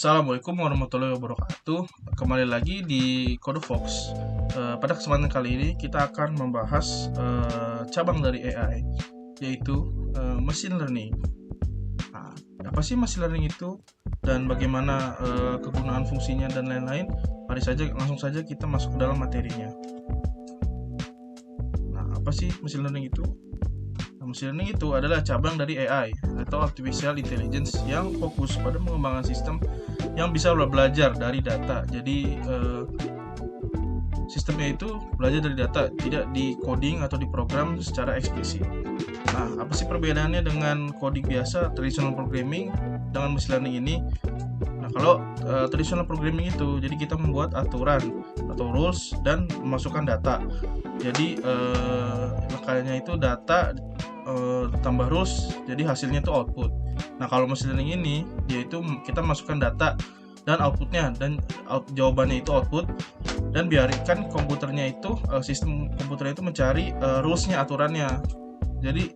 Assalamualaikum warahmatullahi wabarakatuh. Kembali lagi di Code Fox. Pada kesempatan kali ini kita akan membahas cabang dari AI, yaitu machine learning. Nah, apa sih machine learning itu dan bagaimana kegunaan fungsinya dan lain-lain? Langsung saja kita masuk ke dalam materinya. Nah, apa sih machine learning itu? Machine learning itu adalah cabang dari AI atau Artificial Intelligence yang fokus pada pengembangan sistem yang bisa belajar dari data. Jadi sistemnya itu belajar dari data, tidak di coding atau diprogram secara eksplisit. Nah, apa sih perbedaannya dengan coding biasa, traditional programming dengan machine learning ini? Nah, kalau traditional programming itu, jadi kita membuat aturan atau rules dan memasukkan data. Jadi makanya itu data tambah rules, jadi hasilnya itu output. Nah, kalau machine learning ini, yaitu kita masukkan data dan outputnya, dan jawabannya itu output, dan biarkan komputernya itu sistem komputernya itu mencari rulesnya, aturannya. Jadi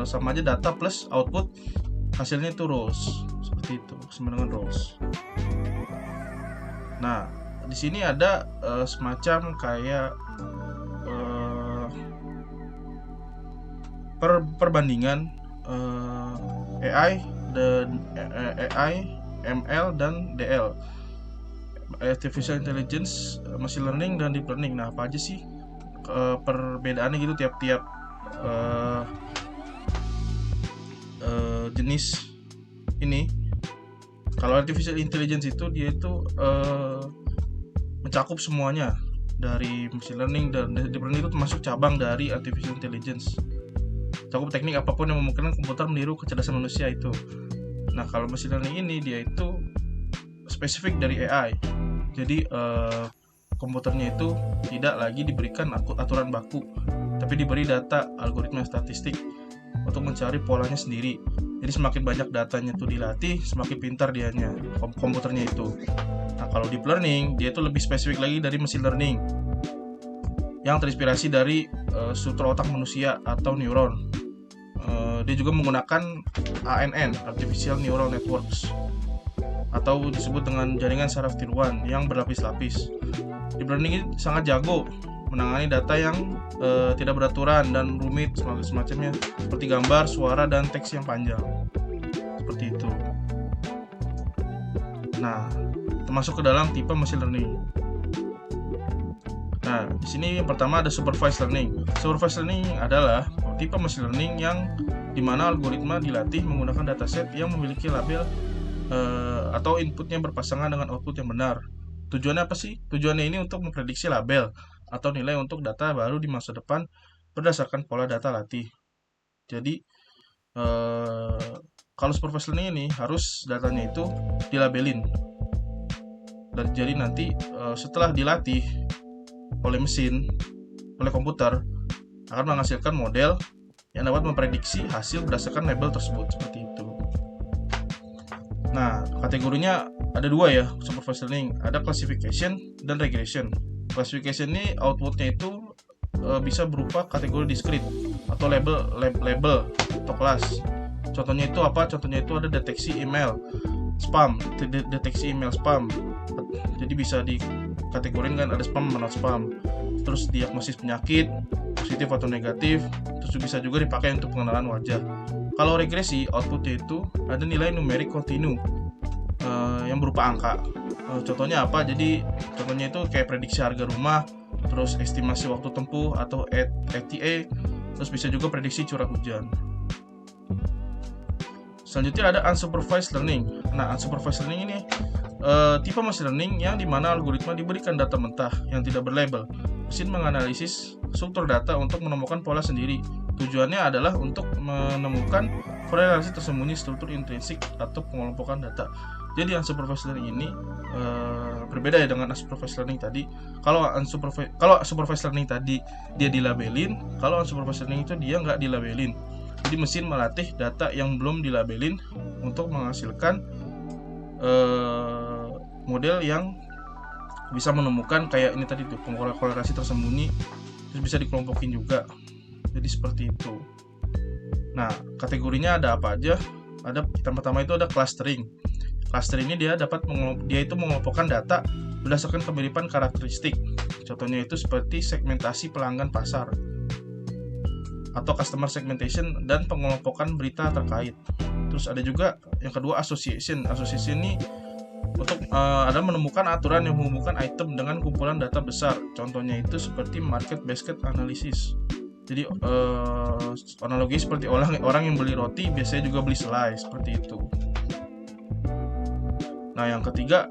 sama aja data plus output, hasilnya itu rules, seperti itu, sama dengan rules. Nah, di sini ada semacam kayak perbandingan AI dan ML dan DL, Artificial Intelligence, Machine Learning, dan Deep Learning. Nah, apa aja sih perbedaannya gitu tiap-tiap jenis ini? Kalau Artificial Intelligence itu dia itu mencakup semuanya dari Machine Learning, dan Deep Learning itu termasuk cabang dari Artificial Intelligence. Cakup teknik apapun yang memungkinkan komputer meniru kecerdasan manusia itu. Nah, kalau machine learning ini dia itu spesifik dari AI. Jadi komputernya itu tidak lagi diberikan aturan baku, tapi diberi data algoritma statistik untuk mencari polanya sendiri. Jadi semakin banyak datanya itu dilatih, semakin pintar dianya komputernya itu. Nah, kalau deep learning dia itu lebih spesifik lagi dari machine learning, yang terinspirasi dari struktur otak manusia atau neuron. Dia juga menggunakan ANN, Artificial Neural Networks, atau disebut dengan jaringan saraf tiruan yang berlapis-lapis. Deep learning ini sangat jago menangani data yang tidak beraturan dan rumit semacamnya, seperti gambar, suara, dan teks yang panjang. Seperti itu. Nah, termasuk ke dalam tipe machine learning. Nah, di sini yang pertama ada supervised learning. Supervised learning adalah tipe machine learning yang dimana algoritma dilatih menggunakan dataset yang memiliki label atau inputnya berpasangan dengan output yang benar. Tujuannya apa sih? Tujuannya ini untuk memprediksi label atau nilai untuk data baru di masa depan berdasarkan pola data latih. Jadi kalau supervised learning ini harus datanya itu dilabelin. Dan jadi nanti setelah dilatih oleh mesin, oleh komputer, akan menghasilkan model yang dapat memprediksi hasil berdasarkan label tersebut, seperti itu. Nah, kategorinya ada dua ya, supervised learning. Ada classification dan regression. Classification ini outputnya itu bisa berupa kategori discrete atau label atau kelas. Contohnya itu apa? Contohnya itu ada deteksi email spam, deteksi email spam. Jadi bisa dikategorikan ada spam atau non spam. Terus diagnosis penyakit, positif atau negatif. Terus bisa juga dipakai untuk pengenalan wajah. Kalau regresi, outputnya itu ada nilai numerik kontinu yang berupa angka. Contohnya apa? Jadi contohnya itu kayak prediksi harga rumah, terus estimasi waktu tempuh atau ETA, terus bisa juga prediksi curah hujan. Selanjutnya ada unsupervised learning. Nah, unsupervised learning ini tipe machine learning yang dimana algoritma diberikan data mentah yang tidak berlabel. Mesin menganalisis struktur data untuk menemukan pola sendiri. Tujuannya adalah untuk menemukan korelasi tersembunyi struktur intrinsik atau pengelompokan data. Jadi unsupervised learning ini berbeda ya dengan unsupervised learning tadi. Kalau supervised learning tadi dia dilabelin, kalau unsupervised learning itu dia nggak dilabelin. Jadi mesin melatih data yang belum dilabelin untuk menghasilkan model yang bisa menemukan kayak ini tadi tuh korelasi tersembunyi, terus bisa dikelompokin juga. Jadi seperti itu. Nah, kategorinya ada apa aja? Ada pertama itu ada clustering. Cluster ini dia itu mengelompokkan data berdasarkan kemiripan karakteristik. Contohnya itu seperti segmentasi pelanggan pasar atau customer segmentation dan pengelompokan berita terkait. Terus ada juga yang kedua association. Association ini untuk ada menemukan aturan yang menghubungkan item dengan kumpulan data besar. Contohnya itu seperti market basket analysis. Jadi analogi seperti orang yang beli roti biasanya juga beli selai, seperti itu. Nah, yang ketiga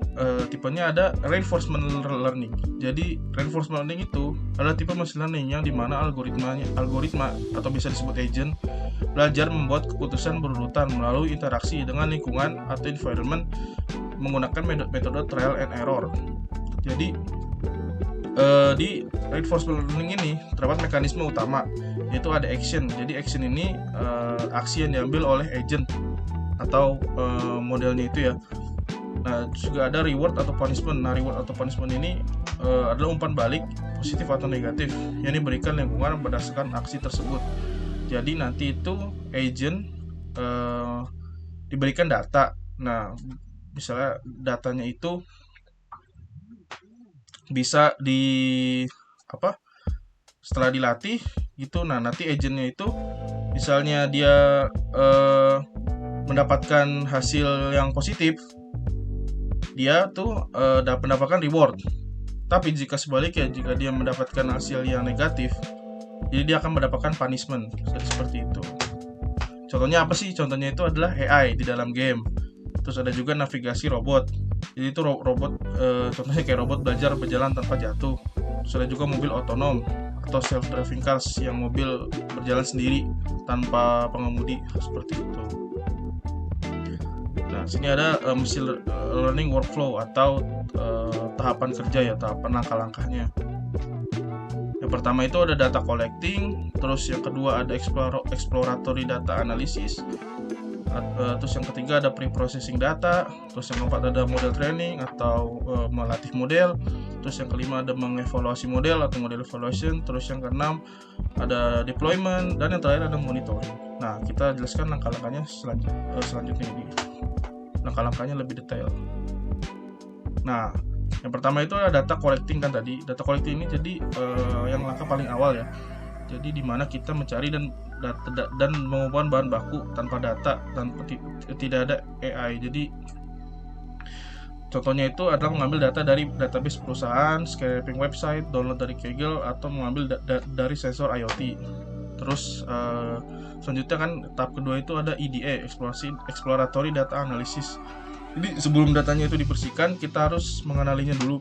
tipenya ada reinforcement learning. Jadi reinforcement learning itu adalah tipe machine learning yang dimana algoritma atau bisa disebut agent belajar membuat keputusan berurutan melalui interaksi dengan lingkungan atau environment menggunakan metode trial and error. Jadi di reinforcement learning ini terdapat mekanisme utama, yaitu ada action. Jadi action ini aksi yang diambil oleh agent atau modelnya itu ya. Nah, juga ada reward atau punishment. Nah, reward atau punishment ini adalah umpan balik positif atau negatif yang diberikan lingkungan berdasarkan aksi tersebut. Jadi nanti itu agent diberikan data. Nah, misalnya datanya itu bisa setelah dilatih gitu. Nah, nanti agentnya itu misalnya dia mendapatkan hasil yang positif, dia tuh mendapatkan reward. Tapi jika sebaliknya, jika dia mendapatkan hasil yang negatif, jadi dia akan mendapatkan punishment. Jadi seperti itu. Contohnya apa sih? Contohnya itu adalah AI di dalam game. Terus ada juga navigasi robot. Jadi itu robot, contohnya kayak robot belajar berjalan tanpa jatuh. Terus ada juga mobil otonom atau self-driving cars yang mobil berjalan sendiri tanpa pengemudi, seperti itu. Nah, sini ada machine learning workflow atau tahapan kerja ya, tahapan langkah-langkahnya. Yang pertama itu ada data collecting, terus yang kedua ada exploratory data analysis, terus yang ketiga ada pre-processing data, terus yang keempat ada model training atau melatih model, terus yang kelima ada mengevaluasi model atau model evaluation, terus yang keenam ada deployment, dan yang terakhir ada monitoring. Nah, kita jelaskan langkah-langkahnya selanjutnya ini. Langkah-langkahnya lebih detail. Nah, yang pertama itu ada data collecting kan tadi. Data collecting ini jadi yang langkah paling awal ya. Jadi di mana kita mencari dan mengumpulkan bahan baku tanpa data dan tidak ada AI. Jadi contohnya itu adalah mengambil data dari database perusahaan, scraping website, download dari Kaggle, atau mengambil dari sensor IoT. Terus selanjutnya kan tahap kedua itu ada EDA, exploratory data analysis. Jadi sebelum datanya itu dibersihkan, kita harus mengenalinya dulu.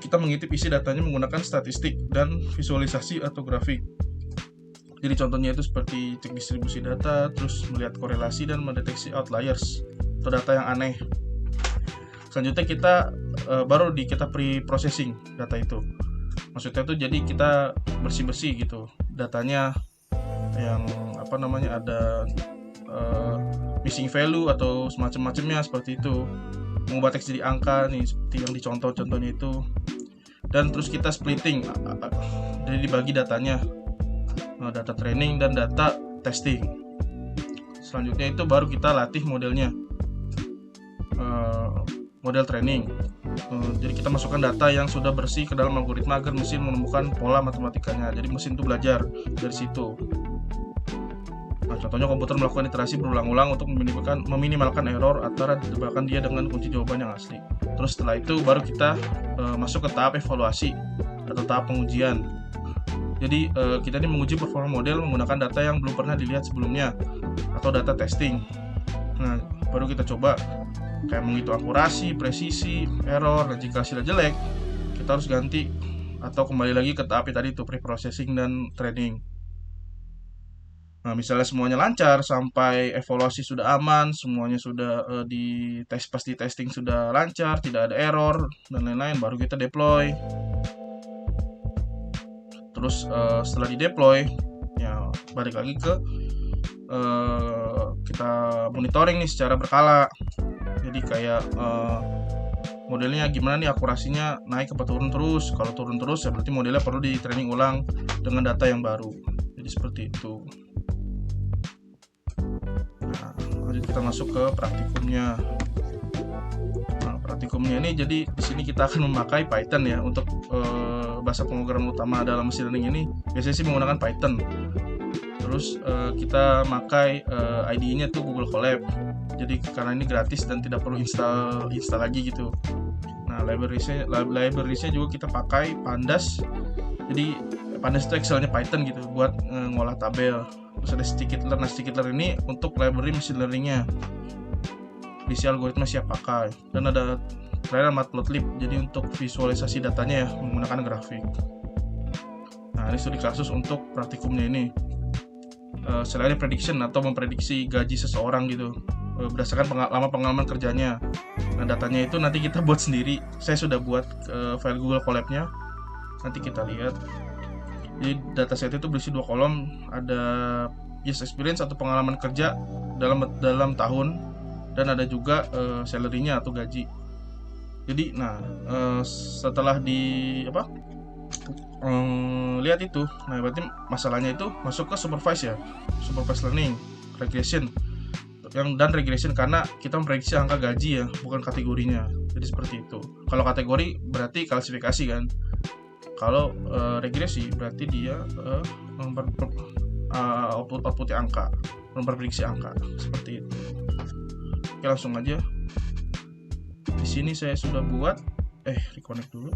Kita mengintip isi datanya menggunakan statistik dan visualisasi atau grafik. Jadi contohnya itu seperti cek distribusi data, terus melihat korelasi dan mendeteksi outliers atau data yang aneh. Selanjutnya kita kita pre-processing data itu. Maksudnya itu jadi kita bersih-bersih gitu datanya, yang ada missing value atau semacam-macamnya, seperti itu. Mengubah teks jadi angka nih, seperti yang dicontoh-contohnya itu. Dan terus kita splitting, jadi dibagi datanya, data training dan data testing. Selanjutnya itu baru kita latih modelnya, model training. Jadi kita masukkan data yang sudah bersih ke dalam algoritma agar mesin menemukan pola matematikanya. Jadi mesin itu belajar dari situ. Nah, contohnya komputer melakukan iterasi berulang-ulang untuk meminimalkan error antara tebakan dia dengan kunci jawaban yang asli. Terus setelah itu baru kita masuk ke tahap evaluasi atau tahap pengujian. Jadi kita ini menguji performa model menggunakan data yang belum pernah dilihat sebelumnya atau data testing. Nah, baru kita coba kayak menghitung akurasi, presisi, error, dan jika hasilnya jelek, kita harus ganti atau kembali lagi ke tahap tadi itu pre-processing dan training. Nah, misalnya semuanya lancar sampai evaluasi sudah aman, semuanya sudah pasti testing sudah lancar, tidak ada error dan lain-lain, baru kita deploy. Terus setelah di deploy, ya balik lagi ke kita monitoring nih secara berkala. Jadi kayak modelnya gimana nih, akurasinya naik apa turun terus. Kalau turun terus ya berarti modelnya perlu di training ulang dengan data yang baru. Jadi seperti itu. Nah, lanjut kita masuk ke praktikumnya. praktikumnya ini, jadi di sini kita akan memakai Python ya untuk bahasa pemrograman utama dalam machine learning ini. Biasanya sih menggunakan Python. Terus kita pakai IDE-nya tuh Google Colab. Jadi karena ini gratis dan tidak perlu install lagi gitu. Nah, library-nya juga kita pakai Pandas. Jadi Pandas itu Excel-nya Python gitu buat ngolah tabel. Terus ada scikit-learn. Nah, scikit-learn ini untuk library machine learning-nya. Diisi algoritma siap pakai. Dan ada terakhir Matplotlib. Jadi untuk visualisasi datanya ya menggunakan grafik. Nah, ini studi kasus untuk praktikumnya ini. Selain prediction atau memprediksi gaji seseorang gitu berdasarkan pengalaman kerjanya. Nah, datanya itu nanti kita buat sendiri. Saya sudah buat file Google Colab-nya. Nanti kita lihat. Jadi dataset itu berisi 2 kolom, ada years experience atau pengalaman kerja dalam tahun, dan ada juga salary-nya atau gaji. Jadi setelah lihat itu, nah berarti masalahnya itu masuk ke supervised learning, regression, dan regression karena kita memprediksi angka gaji ya, bukan kategorinya. Jadi seperti itu. Kalau kategori berarti klasifikasi kan. Kalau regresi berarti dia output angka, memprediksi angka, seperti itu. Oke, langsung aja. Di sini saya sudah buat reconnect dulu.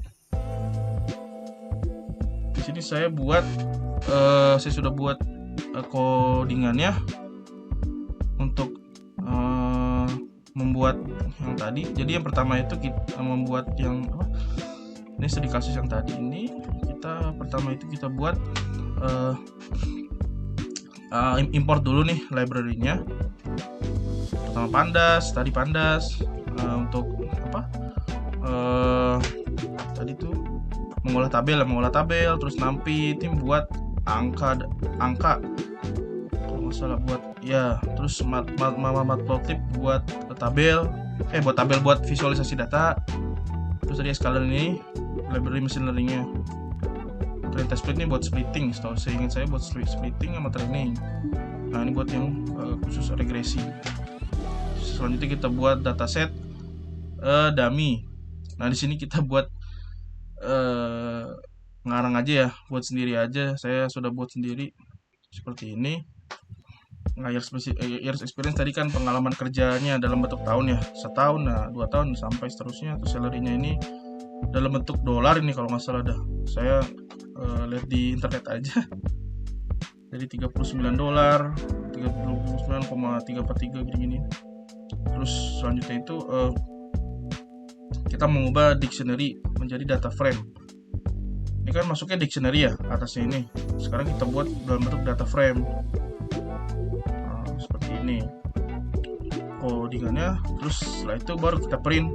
Di sini saya sudah buat codingannya untuk membuat yang tadi. Jadi yang pertama itu kita membuat yang ini studi kasus yang tadi ini. Pertama itu kita buat import dulu nih library-nya. Pertama Pandas untuk tadi tuh mengolah tabel, terus NumPy tim buat angka kalau nggak salah buat ya, terus Matplotlib buat tabel buat visualisasi data. Terus tadi Scala ini library machine learning-nya. Train test split ini buat splitting, seingat saya buat splitting sama training. Nah, ini buat yang khusus regresi. Selanjutnya kita buat dataset dummy. Nah, di sini kita buat ngarang aja ya, buat sendiri aja. Saya sudah buat sendiri seperti ini. Nah, years experience tadi kan pengalaman kerjanya dalam bentuk tahun ya, setahun, 2 tahun sampai seterusnya. Terus salary-nya ini dalam bentuk dolar ini kalau nggak salah dah. Saya lihat di internet aja. Jadi $39, 39,343 gini. Terus selanjutnya itu kita mengubah dictionary menjadi data frame. Ini kan masuknya dictionary ya atasnya ini. Sekarang kita buat dalam bentuk data frame. Seperti ini codingannya. Terus setelah itu baru kita print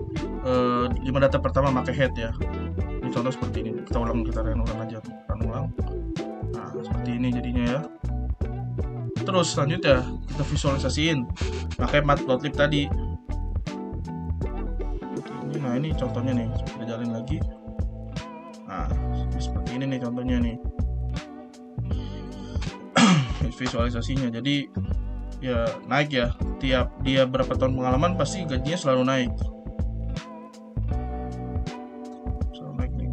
5 data pertama pakai head ya. Ini contoh seperti ini. Kita ulang aja. Nah, seperti ini jadinya ya. Terus selanjutnya kita visualisasiin pakai Matplotlib tadi. Nah, ini contohnya nih, kita jalin lagi. Nah, seperti ini nih contohnya nih. Visualisasinya. Jadi ya naik ya. Tiap dia berapa tahun pengalaman pasti gajinya selalu naik. Nih.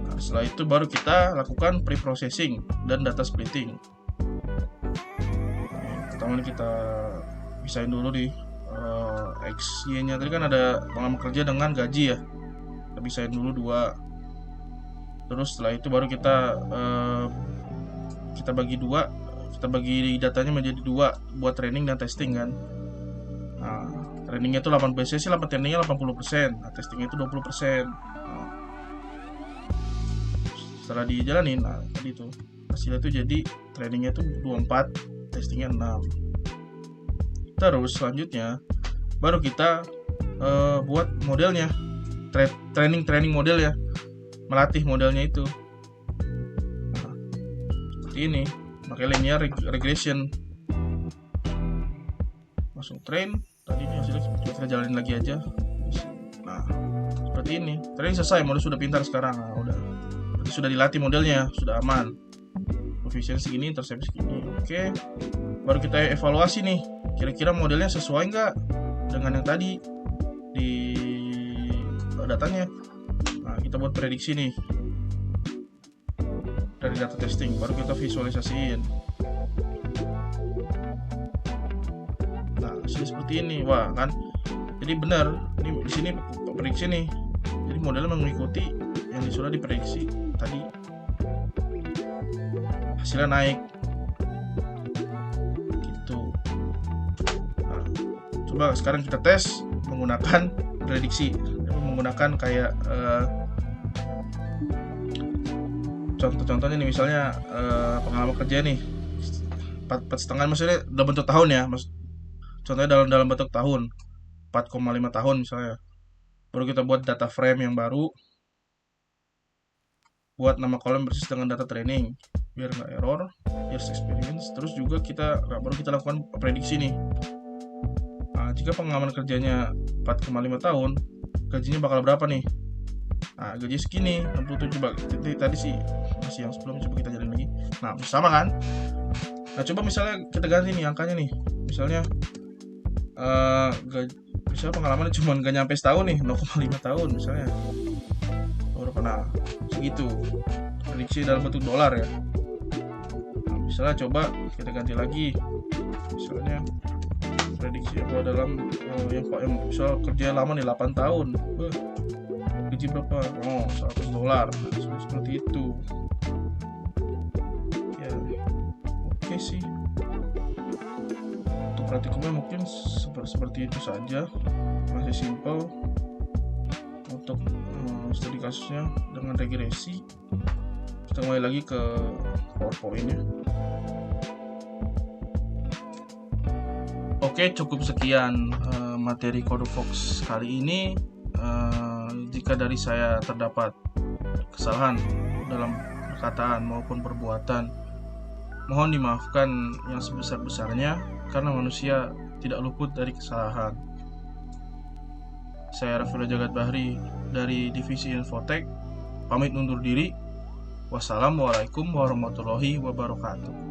Nah, setelah itu baru kita lakukan pre-processing dan data splitting. Pertama kita pisahin dulu di XY-nya. Tadi kan ada pengalaman kerja dengan gaji ya. Kita pisahin dulu 2. Terus setelah itu baru kita bagi 2. Kita bagi datanya menjadi 2 buat training dan testing kan. Nah, trainingnya itu 80%, trainingnya 80%. Nah, testingnya itu 20%. Nah, setelah dijalanin, nah tadi itu hasilnya itu jadi trainingnya itu 24, testingnya 6. Terus selanjutnya baru kita buat modelnya, training model ya, melatih modelnya itu. Nah, seperti ini, pakai linear regression. Langsung train. Tadi ini hasilnya kita jalanin lagi aja. Nah, seperti ini. Training selesai, model sudah pintar sekarang. Nah, udah. Berarti sudah dilatih modelnya, sudah aman. Coefficient segini, intercept segini. Oke. Baru kita evaluasi nih. Kira-kira modelnya sesuai nggak dengan yang tadi datanya. Nah, kita buat prediksi nih dari data testing, baru kita visualisasiin. Nah, hasilnya seperti ini. Wah, kan? Jadi benar, ini di sini prediksi nih. Jadi modelnya mengikuti yang sudah diprediksi tadi. Hasilnya naik. Gitu. Nah, coba sekarang kita tes menggunakan prediksi, menggunakan kayak contoh-contohnya nih, misalnya pengalaman kerja nih 4,5, maksudnya dalam bentuk tahun ya, contohnya dalam bentuk tahun 4,5 tahun misalnya. Baru kita buat data frame yang baru, buat nama kolom persis dengan data training biar nggak error, years experience. Terus juga baru kita lakukan prediksi nih. Nah, jika pengalaman kerjanya 4,5 tahun, gajinya bakal berapa nih? Nah, gaji segini 67. Tadi sih masih yang sebelum, coba kita jalin lagi. Nah, sama kan? Nah, coba misalnya kita ganti nih angkanya nih. Misalnya misalnya pengalamannya cuma gak nyampe setahun nih, 0,5 tahun misalnya. Berapa? Nah, segitu. Prediksi dalam bentuk dolar ya. Nah, misalnya coba kita ganti lagi. Misalnya prediksi apa dalam yang misal kerja lama nih 8 tahun. Gaji berapa? Oh, $100. Seperti itu. Ya, oke sih. Untuk praktikumnya mungkin seperti itu saja. Masih simple. Untuk studi kasusnya dengan regresi. Kita kembali lagi ke PowerPoint-nya. Oke, cukup sekian materi CodeFox kali ini. Jika dari saya terdapat kesalahan dalam perkataan maupun perbuatan, mohon dimaafkan yang sebesar-besarnya, karena manusia tidak luput dari kesalahan. Saya Raffiul Jagat Bahri dari Divisi Infotek, pamit undur diri. Wassalamualaikum warahmatullahi wabarakatuh.